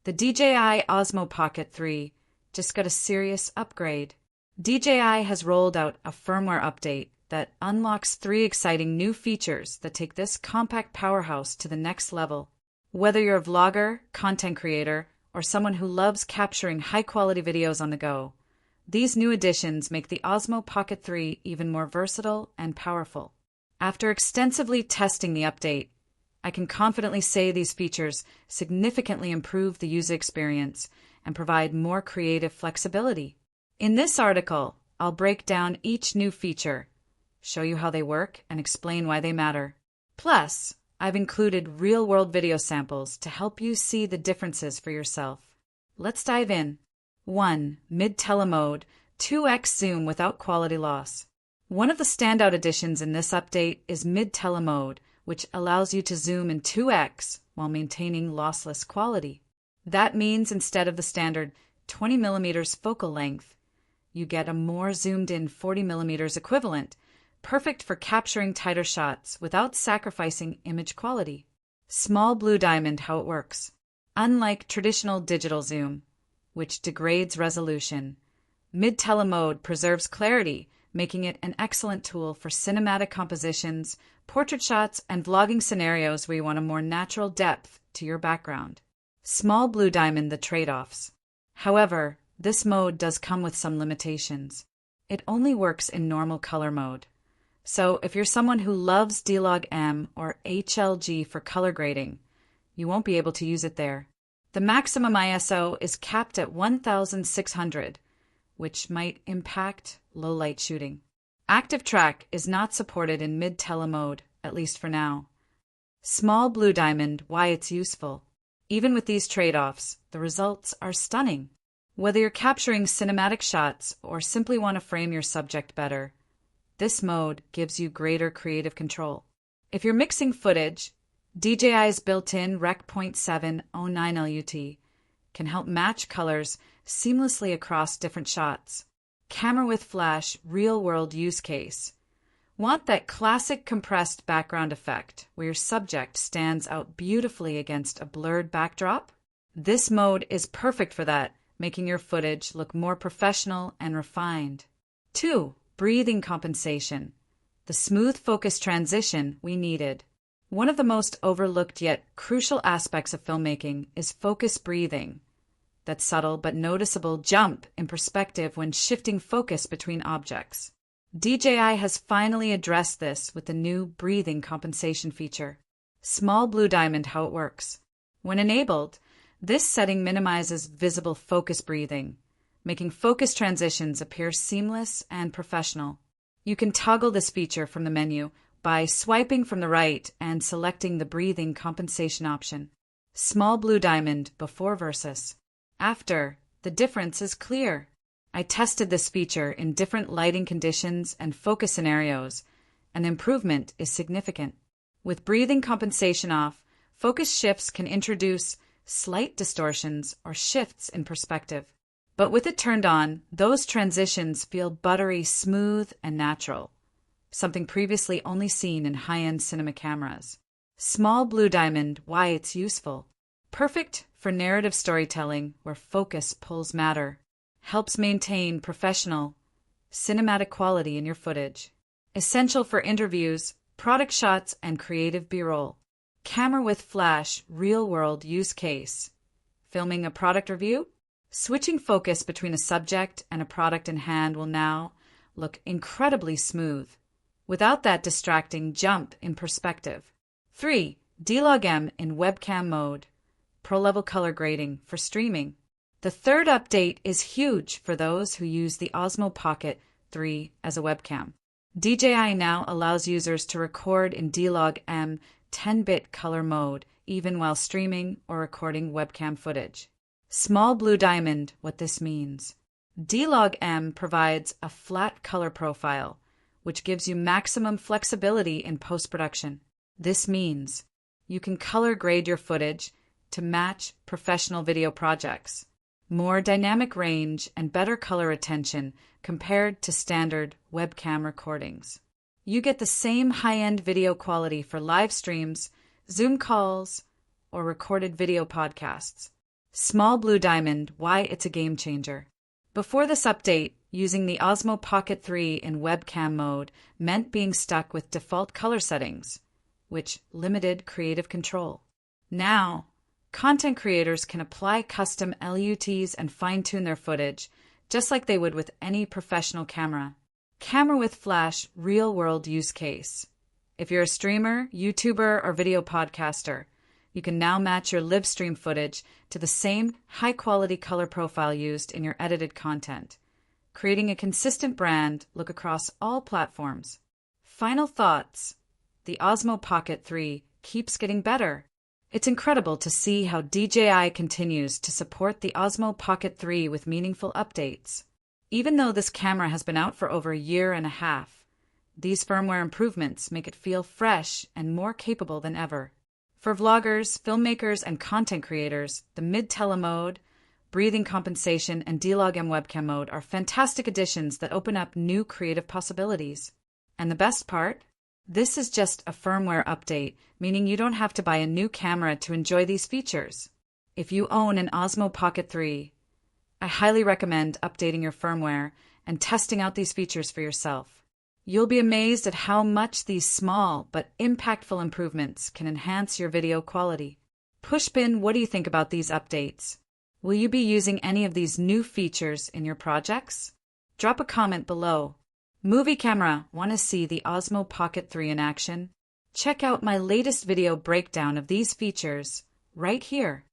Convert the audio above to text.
The DJI Osmo Pocket 3 just got a serious upgrade. DJI has rolled out a firmware update that unlocks 3 exciting new features that take this compact powerhouse to the next level. Whether you're a vlogger, content creator, or someone who loves capturing high-quality videos on the go, these new additions make the Osmo Pocket 3 even more versatile and powerful. After extensively testing the update, I can confidently say these features significantly improve the user experience and provide more creative flexibility. In this article, I'll break down each new feature, show you how they work, and explain why they matter. Plus, I've included real-world video samples to help you see the differences for yourself. Let's dive in. 1. Mid-tele mode, 2x zoom without quality loss. One of the standout additions in this update is mid-tele mode, which allows you to zoom in 2x while maintaining lossless quality. That means instead of the standard 20mm focal length, you get a more zoomed-in 40mm equivalent, perfect for capturing tighter shots without sacrificing image quality. Small blue diamond, how it works. Unlike traditional digital zoom, which degrades resolution, mid-tele mode preserves clarity, making it an excellent tool for cinematic compositions, portrait shots, and vlogging scenarios where you want a more natural depth to your background. Small blue diamond, the trade-offs. However, this mode does come with some limitations. It only works in normal color mode. So if you're someone who loves D-Log-M or HLG for color grading, you won't be able to use it there. The maximum ISO is capped at 1600, which might impact low-light shooting. Active track is not supported in mid-tele mode, at least for now. Small blue diamond, why it's useful. Even with these trade-offs, the results are stunning. Whether you're capturing cinematic shots or simply want to frame your subject better, this mode gives you greater creative control. If you're mixing footage, DJI's built-in Rec. 0.7 09 LUT can help match colors seamlessly across different shots. Camera with flash, real-world use case. Want that classic compressed background effect where your subject stands out beautifully against a blurred backdrop? This mode is perfect for that, making your footage look more professional and refined. 2. Breathing compensation. The smooth focus transition we needed. One of the most overlooked yet crucial aspects of filmmaking is focus breathing. That subtle but noticeable jump in perspective when shifting focus between objects. DJI has finally addressed this with the new breathing compensation feature. Small blue diamond, how it works. When enabled, this setting minimizes visible focus breathing, making focus transitions appear seamless and professional. You can toggle this feature from the menu by swiping from the right and selecting the breathing compensation option. Small blue diamond, before versus after, the difference is clear. I tested this feature in different lighting conditions and focus scenarios, and improvement is significant. With breathing compensation off, focus shifts can introduce slight distortions or shifts in perspective. But with it turned on, those transitions feel buttery smooth and natural, something previously only seen in high-end cinema cameras. Small blue diamond, why it's useful. Perfect for narrative storytelling where focus pulls matter. Helps maintain professional, cinematic quality in your footage. Essential for interviews, product shots, and creative B-roll. Camera with flash, real-world use case. Filming a product review? Switching focus between a subject and a product in hand will now look incredibly smooth, without that distracting jump in perspective. 3. D-Log-M in webcam mode. Pro-level color grading for streaming. The third update is huge for those who use the Osmo Pocket 3 as a webcam. DJI now allows users to record in D-Log-M 10-bit color mode, even while streaming or recording webcam footage. Small blue diamond, what this means. D-Log-M provides a flat color profile, which gives you maximum flexibility in post-production. This means you can color grade your footage to match professional video projects. More dynamic range and better color retention compared to standard webcam recordings. You get the same high-end video quality for live streams, Zoom calls, or recorded video podcasts. Small blue diamond, why it's a game changer. Before this update, using the Osmo Pocket 3 in webcam mode meant being stuck with default color settings, which limited creative control. Now, content creators can apply custom LUTs and fine-tune their footage, just like they would with any professional camera. Camera with flash, real-world use case. If you're a streamer, YouTuber, or video podcaster, you can now match your live stream footage to the same high-quality color profile used in your edited content, creating a consistent brand look across all platforms. Final thoughts. The Osmo Pocket 3 keeps getting better. It's incredible to see how DJI continues to support the Osmo Pocket 3 with meaningful updates. Even though this camera has been out for over a year and a half, these firmware improvements make it feel fresh and more capable than ever. For vloggers, filmmakers, and content creators, the mid-tele mode, breathing compensation, and D-Log-M webcam mode are fantastic additions that open up new creative possibilities. And the best part? This is just a firmware update, meaning you don't have to buy a new camera to enjoy these features. If you own an Osmo Pocket 3, I highly recommend updating your firmware and testing out these features for yourself. You'll be amazed at how much these small but impactful improvements can enhance your video quality. Pushpin, what do you think about these updates? Will you be using any of these new features in your projects? Drop a comment below. Movie camera, want to see the Osmo Pocket 3 in action? Check out my latest video breakdown of these features right here.